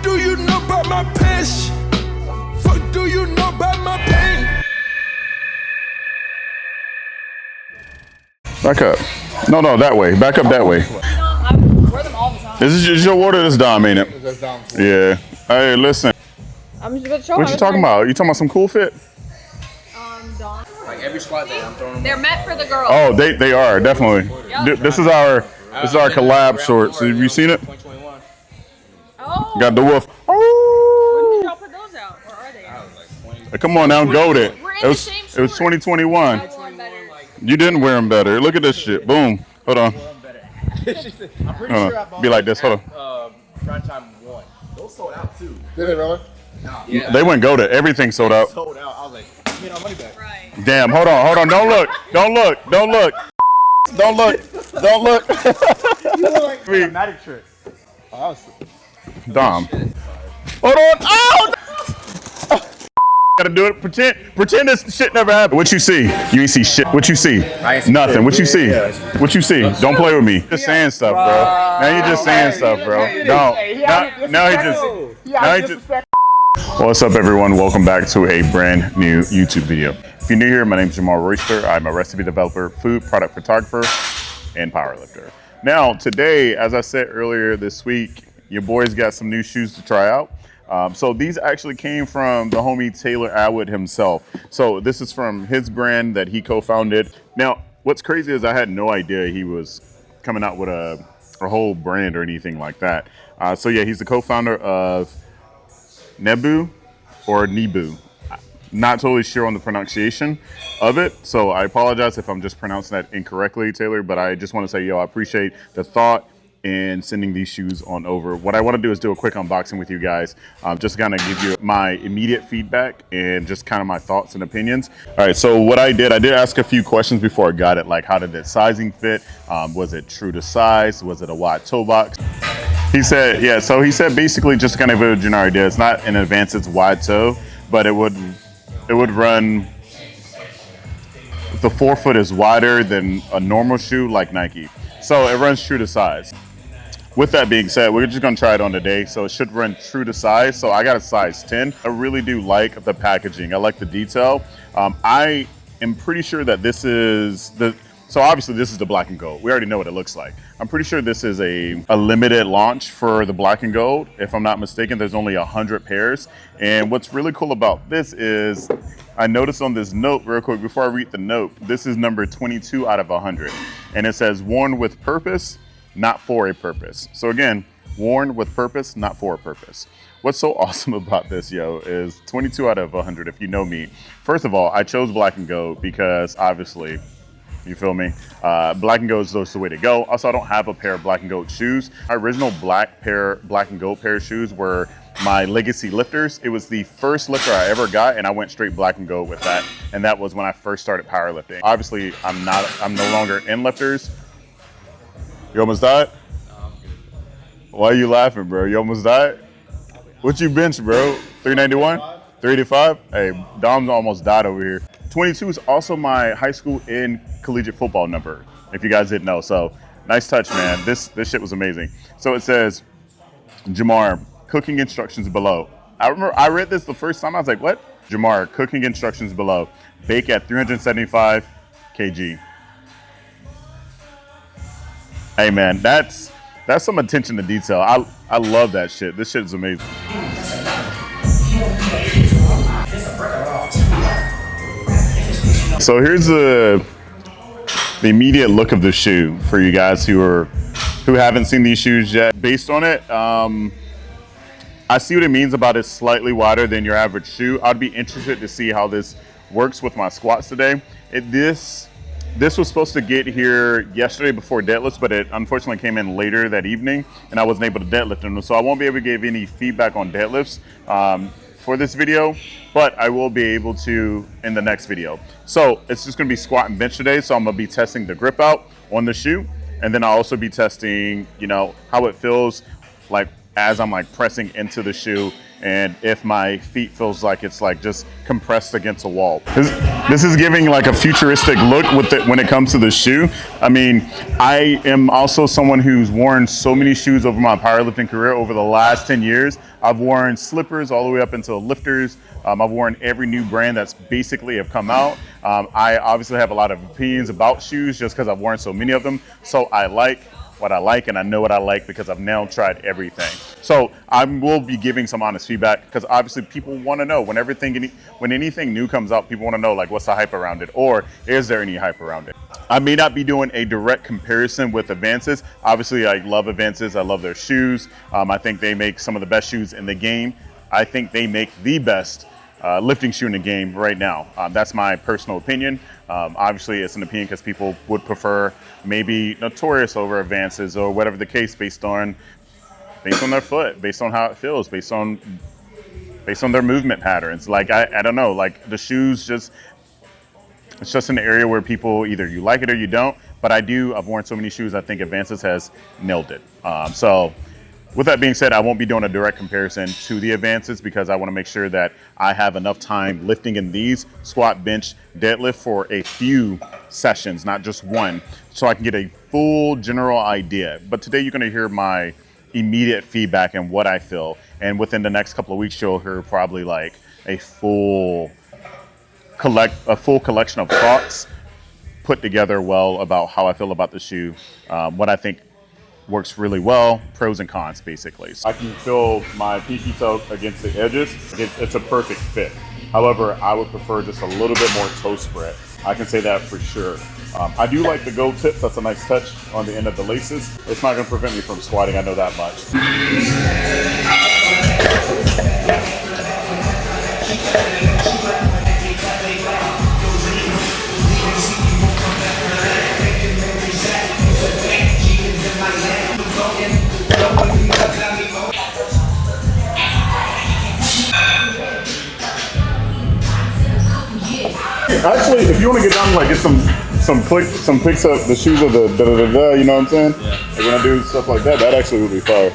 do you know about my passion? Fuck do you know about my pain? Back up. No, that way. Back up that way. I wear them all the time. This is your water. This Dom, ain't it? That's Dom. Yeah. Hey, listen. I'm just gonna show What you talking about? You talking about some cool fit? Dawn. Like every squat day, I'm throwing them. They're meant for the girls. Oh, they are definitely. Yep. This is our collab shorts. Have you seen it? 2021. Oh. Got the wolf. When Oh. did y'all put those out? Or are they out? Come on now, goat it. We're in It the was same 2021. I wore them better. You didn't wear them better. Look at this shit. Boom. Hold on. I'm pretty Hold sure I on. bought Be like this. Hold on. Prime time 1. Those sold out too. Did it, brother? Yeah. They went goat it. Everything sold out. Sold out. I was like, I made our money back. Right. Damn. Hold on. Don't look. Don't look. Don't look. Don't look. Don't look. You look like a magic trick. Oh, that was Dom. Hold on. Oh! Gotta do it. Pretend this shit never happened. What you see? You ain't see shit. What you see? Nothing. What you see? What you see? Don't play with me. Just saying stuff, bro. Now you just saying stuff, bro. Don't. Now he just. What's up, everyone? Welcome back to a brand new YouTube video. If you're new here, my name is Jamal Royster. I'm a recipe developer, food product photographer, and powerlifter. Now, today, as I said earlier this week, your boys got some new shoes to try out. So these actually came from the homie Taylor Atwood himself. So this is from his brand that he co-founded. Now, what's crazy is I had no idea he was coming out with a whole brand or anything like that. So yeah, he's the co-founder of Nebu or Nebu. Not totally sure on the pronunciation of it, so I apologize if I'm just pronouncing that incorrectly, Taylor, but I just want to say, yo, I appreciate the thought in sending these shoes on over. What I want to do is do a quick unboxing with you guys, just kind of give you my immediate feedback and just kind of my thoughts and opinions. All right, so what I did ask a few questions before I got it, like how did the sizing fit? Was it true to size? Was it a wide toe box? He said, yeah, so he said basically just kind of a generic idea. It's not an advanced wide toe, but it would run, the forefoot is wider than a normal shoe like Nike. So it runs true to size. With that being said, we're just gonna try it on today. So it should run true to size. So I got a size 10. I really do like the packaging. I like the detail. I am pretty sure that this is so obviously this is the black and gold. We already know what it looks like. I'm pretty sure this is a limited launch for the black and gold. If I'm not mistaken, there's only 100 pairs. And what's really cool about this is, I noticed on this note real quick, before I read the note, this is number 22 out of 100. And it says, worn with purpose, not for a purpose. So again, worn with purpose, not for a purpose. What's so awesome about this, yo, is 22 out of 100, if you know me. First of all, I chose black and gold because obviously, you feel me? Black and gold is the way to go. Also, I don't have a pair of black and gold shoes. My original black and gold pair of shoes were my Legacy lifters. It was the first lifter I ever got, and I went straight black and gold with that. And that was when I first started powerlifting. Obviously, I'm no longer in lifters. You almost died? Why are you laughing, bro? You almost died? What you bench, bro? 391? 385? Hey, Dom's almost died over here. 22 is also my high school and collegiate football number, if you guys didn't know. So nice touch, man. This shit was amazing. So it says, Jamar, cooking instructions below. I remember I read this the first time. I was like, what? Jamar, cooking instructions below. Bake at 375 kg. Hey man, that's some attention to detail. I love that shit. This shit is amazing. So here's the immediate look of the shoe for you guys who haven't seen these shoes yet. Based on it, I see what it means about it's slightly wider than your average shoe. I'd be interested to see how this works with my squats today. This was supposed to get here yesterday before deadlifts, but it unfortunately came in later that evening, and I wasn't able to deadlift them. So I won't be able to give any feedback on deadlifts for this video, but I will be able to in the next video. So it's just gonna be squat and bench today. So I'm gonna be testing the grip out on the shoe, and then I'll also be testing, you know, how it feels like as I'm like pressing into the shoe, and if my feet feels like it's like just compressed against a wall. This is giving like a futuristic look with it when it comes to the shoe. I mean, I am also someone who's worn so many shoes over my powerlifting career over the last 10 years. I've worn slippers all the way up until lifters. I've worn every new brand that's basically have come out. I obviously have a lot of opinions about shoes just because I've worn so many of them. So I like what I like, and I know what I like because I've now tried everything. So I will be giving some honest feedback because obviously people want to know when anything new comes out, people want to know like what's the hype around it, or is there any hype around it. I may not be doing a direct comparison with Advances. Obviously, I love Advances. I love their shoes. I think they make some of the best shoes in the game. I think they make the best lifting shoe in the game right now. That's my personal opinion. Obviously, it's an opinion because people would prefer maybe Notorious over Advances or whatever the case, based on their foot, based on how it feels, based on their movement patterns. Like I don't know, like the shoes it's just an area where people either you like it or you don't. But I've worn so many shoes. I think Advances has nailed it. So with that being said, I won't be doing a direct comparison to the Advances because I want to make sure that I have enough time lifting in these squat, bench, deadlift for a few sessions, not just one, so I can get a full general idea. But today you're going to hear my immediate feedback and what I feel. And within the next couple of weeks, you'll hear probably like a full collection of thoughts put together well about how I feel about the shoe, what I think works really well, pros and cons basically. I can feel my pinky toe against the edges. It's a perfect fit. However, I would prefer just a little bit more toe spread. I can say that for sure. I do like the gold tips. That's a nice touch on the end of the laces. It's not going to prevent me from squatting, I know that much. Actually, if you want to get down, like get some pics of the shoes of the da-da-da-da, you know what I'm saying? Yeah. Like when I do stuff like that, that actually would be fire.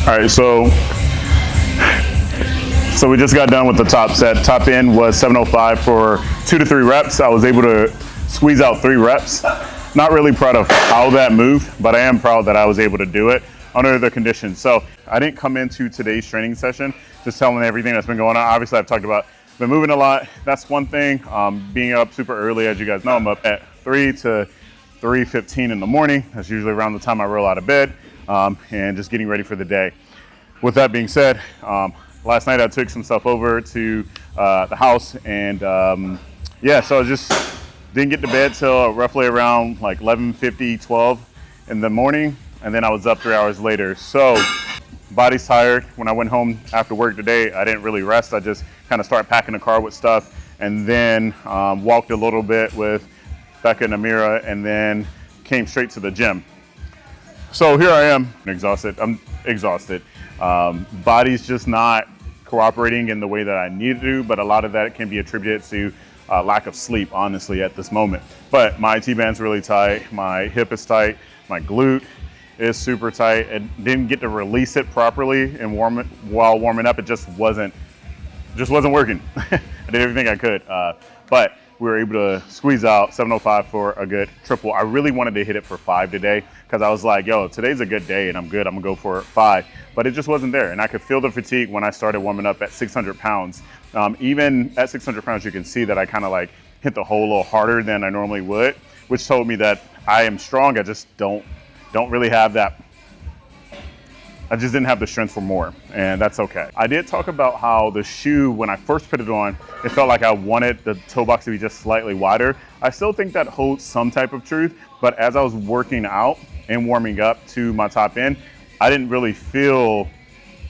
All right, so we just got done with the top set. Top end was 705 for 2 to 3 reps. I was able to squeeze out 3 reps. Not really proud of how that moved, but I am proud that I was able to do it under the conditions. So I didn't come into today's training session just telling everything that's been going on. Obviously, I've talked about been moving a lot. That's one thing. Being up super early, as you guys know, I'm up at 3 to 3:15 in the morning. That's usually around the time I roll out of bed, and just getting ready for the day. With that being said, last night I took some stuff over to the house, and yeah, so I just didn't get to bed till roughly around like 11:50, 12 in the morning, and then I was up 3 hours later. So body's tired. When I went home after work today, I didn't really rest. I just kind of started packing the car with stuff, and then walked a little bit with Becca and Amira, and then came straight to the gym. So here I am, exhausted. I'm exhausted. Body's just not cooperating in the way that I need to, but a lot of that can be attributed to lack of sleep, honestly, at this moment. But my T-band's really tight, my hip is tight, my glute is super tight, and didn't get to release it properly and while warming up. It just wasn't working. I did everything I could, but we were able to squeeze out 705 for a good triple. I really wanted to hit it for 5 today because I was like, yo, today's a good day and I'm good. I'm gonna go for 5, but it just wasn't there. And I could feel the fatigue when I started warming up at 600 pounds. Even at 600 pounds, you can see that I kind of like hit the hole a little harder than I normally would, which told me that I am strong. I just don't really have that. I just didn't have the strength for more, and that's okay. I did talk about how the shoe, when I first put it on, it felt like I wanted the toe box to be just slightly wider. I still think that holds some type of truth, but as I was working out and warming up to my top end, I didn't really feel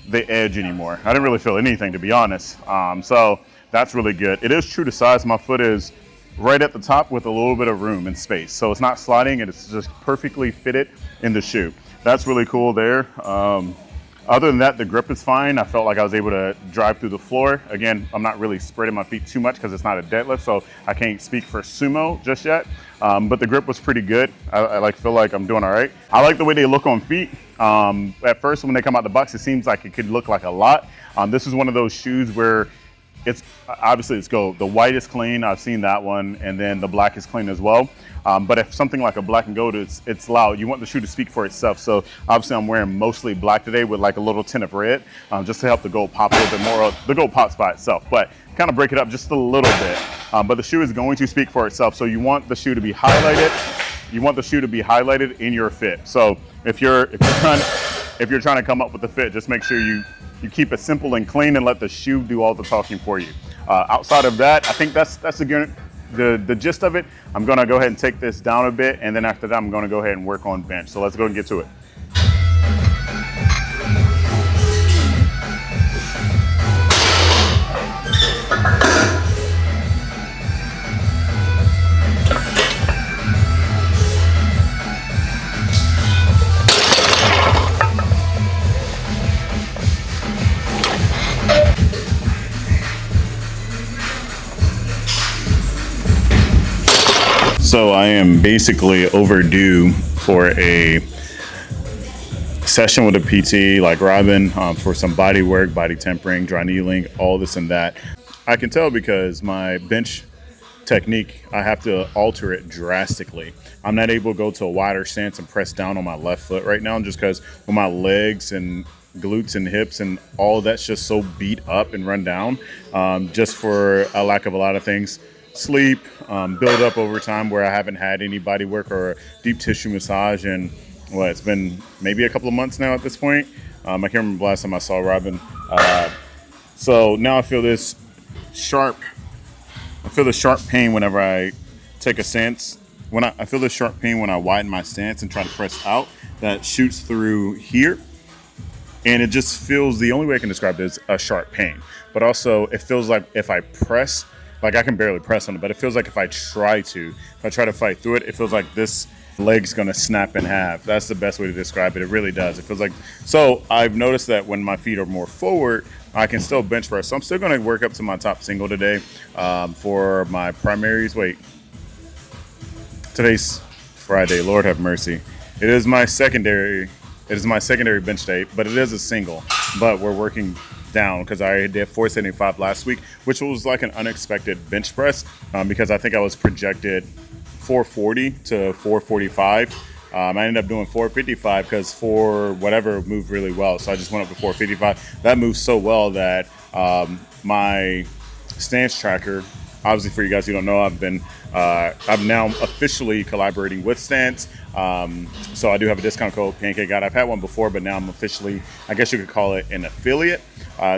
the edge anymore. I didn't really feel anything, to be honest. So that's really good. It is true to size. My foot is right at the top with a little bit of room and space. So it's not sliding, and it's just perfectly fitted in the shoe. That's really cool there. Other than that, the grip is fine. I felt like I was able to drive through the floor. Again, I'm not really spreading my feet too much because it's not a deadlift, so I can't speak for sumo just yet. But the grip was pretty good. I feel like I'm doing all right. I like the way they look on feet. At first, when they come out the box, it seems like it could look like a lot. This is one of those shoes where it's obviously it's gold. The white is clean. I've seen that one, and then the black is clean as well. But if something like a black and gold, it's loud. You want the shoe to speak for itself. So obviously I'm wearing mostly black today with like a little tint of red, just to help the gold pop a little bit more. The gold pops by itself, but kind of break it up just a little bit. But the shoe is going to speak for itself. So you want the shoe to be highlighted. You want the shoe to be highlighted in your fit. So if you're trying to come up with the fit, just make sure you keep it simple and clean and let the shoe do all the talking for you. Outside of that, I think that's the gist of it. I'm gonna go ahead and take this down a bit, and then after that, I'm gonna go ahead and work on bench. So let's go and get to it. So I am basically overdue for a session with a PT like Robin for some body work, body tempering, dry needling, all this and that. I can tell because my bench technique, I have to alter it drastically. I'm not able to go to a wider stance and press down on my left foot right now, just because with my legs and glutes and hips and all that's just so beat up and run down, just for a lack of a lot of things. Sleep, build up over time where I haven't had any body work or deep tissue massage, and it's been maybe a couple of months now at this point. I can't remember the last time I saw Robin. So now I feel this sharp pain whenever I take a stance. I feel this sharp pain when I widen my stance and try to press out, that shoots through here. And it just feels, the only way I can describe it is a sharp pain. But also it feels like if I press, like I can barely press on it, but it feels like if I try to fight through it, it feels like this leg's gonna snap in half. That's the best way to describe it. It really does. It feels like, so I've noticed that when my feet are more forward, I can still bench press. So I'm still gonna work up to my top single today for my primaries. Wait, today's Friday, Lord have mercy. It is my secondary bench day, but it is a single, but we're working down because I did 475 last week, which was like an unexpected bench press because I think I was projected 440 to 445. I ended up doing 455 because for whatever moved really well. So I just went up to 455. That moved so well that my stance tracker, obviously for you guys who don't know, I'm now officially collaborating with Stance. So I do have a discount code, Pancake God. I've had one before, but now I'm officially, I guess you could call it an affiliate.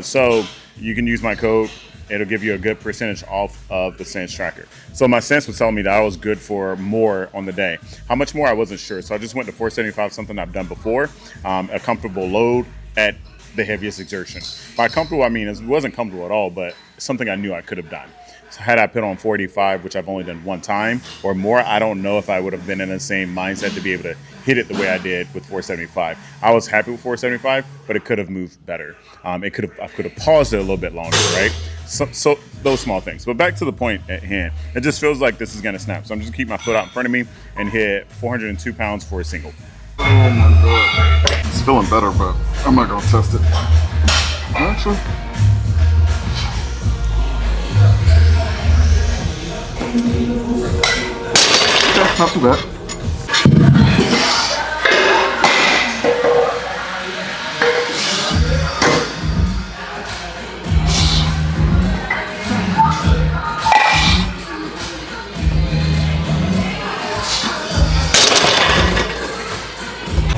So you can use my code. It'll give you a good percentage off of the Stance tracker. So my Stance was telling me that I was good for more on the day. How much more, I wasn't sure. So I just went to 475, something I've done before, a comfortable load at the heaviest exertion. By comfortable, I mean, it wasn't comfortable at all, but something I knew I could have done. So had I put on 45, which I've only done one time or more, I don't know if I would have been in the same mindset to be able to hit it the way I did with 475. I was happy with 475, but it could have moved better. I could have paused it a little bit longer, right? So those small things. But back to the point at hand, it just feels like this is gonna snap. So I'm just gonna keep my foot out in front of me and hit 402 pounds for a single. Oh my God. It's feeling better, but I'm not gonna test it. Actually. Okay, not too bad.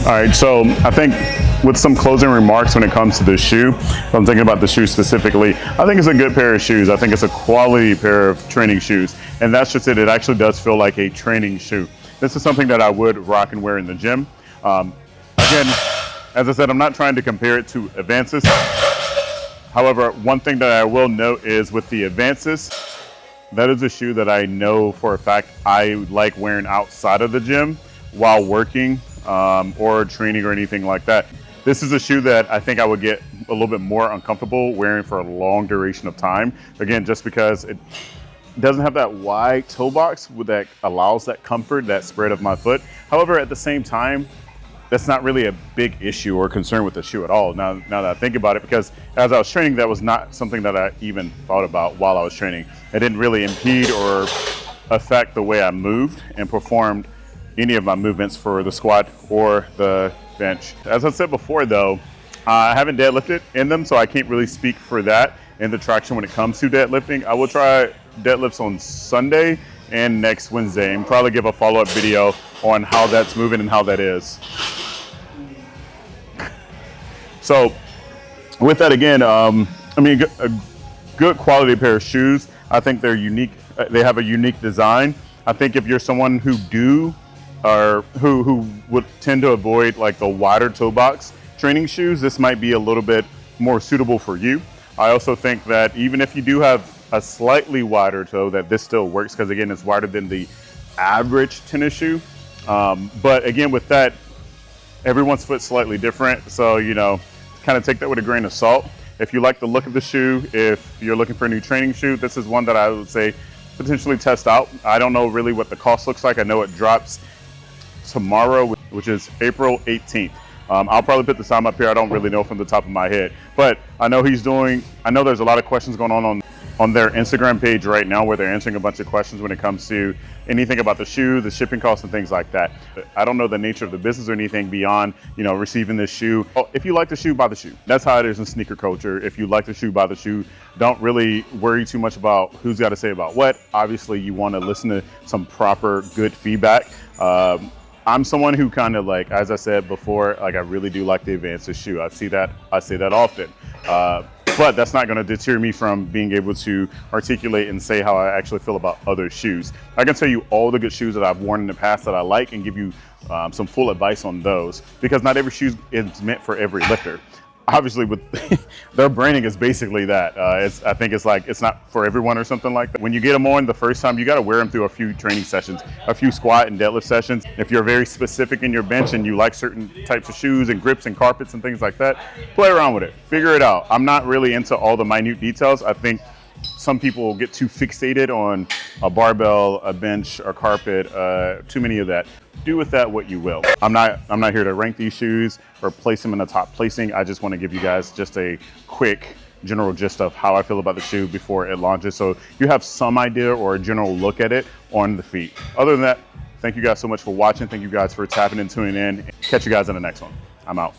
All right, so I think with some closing remarks when it comes to the shoe, if I'm thinking about the shoe specifically, I think it's a good pair of shoes. I think it's a quality pair of training shoes. And that's just it. It actually does feel like a training shoe. This is something that I would rock and wear in the gym. Again, as I said, I'm not trying to compare it to Advances. However, one thing that I will note is with the Advances, that is a shoe that I know for a fact I like wearing outside of the gym while working or training or anything like that. This is a shoe that I think I would get a little bit more uncomfortable wearing for a long duration of time. Again, just because it doesn't have that wide toe box that allows that comfort, that spread of my foot. However, at the same time, that's not really a big issue or concern with the shoe at all. Now that I think about it, because as I was training, that was not something that I even thought about while I was training. It didn't really impede or affect the way I moved and performed any of my movements for the squat or the bench. As I said before though, I haven't deadlifted in them, so I can't really speak for that and the traction when it comes to deadlifting. I will try deadlifts on Sunday and next Wednesday and probably give a follow-up video on how that's moving and how that is. So with that again, I mean, a good quality pair of shoes. I think they're unique. They have a unique design. I think if you're someone who who would tend to avoid like the wider toe box training shoes, this might be a little bit more suitable for you. I also think that even if you do have a slightly wider toe, that this still works because again, it's wider than the average tennis shoe. But again, with that, everyone's foot's slightly different. So, you know, kind of take that with a grain of salt. If you like the look of the shoe, if you're looking for a new training shoe, this is one that I would say potentially test out. I don't know really what the cost looks like. I know it drops tomorrow, which is April 18th. I'll probably put the time up here. I don't really know from the top of my head, but I know there's a lot of questions going on their Instagram page right now where they're answering a bunch of questions when it comes to anything about the shoe, the shipping costs and things like that. I don't know the nature of the business or anything beyond, you know, receiving this shoe. If you like the shoe, buy the shoe. That's how it is in sneaker culture. If you like the shoe, buy the shoe. Don't really worry too much about who's got to say about what. Obviously, you want to listen to some proper, good feedback. I'm someone who kind of like, as I said before, like I really do like the Advances shoe. I say that often. But that's not going to deter me from being able to articulate and say how I actually feel about other shoes. I can tell you all the good shoes that I've worn in the past that I like and give you some full advice on those, because not every shoe is meant for every lifter. Obviously, with their branding is basically that. I think it's like it's not for everyone or something like that. When you get them on the first time, you got to wear them through a few training sessions, a few squat and deadlift sessions. If you're very specific in your bench and you like certain types of shoes and grips and carpets and things like that, play around with it, figure it out. I'm not really into all the minute details. I think some people get too fixated on a barbell, a bench, or carpet, too many of that. Do with that what you will. I'm not here to rank these shoes or place them in the top placing. I just want to give you guys just a quick general gist of how I feel about the shoe before it launches, so you have some idea or a general look at it on the feet. Other than that, thank you guys so much for watching. Thank you guys for tapping and tuning in. Catch you guys in the next one. I'm out.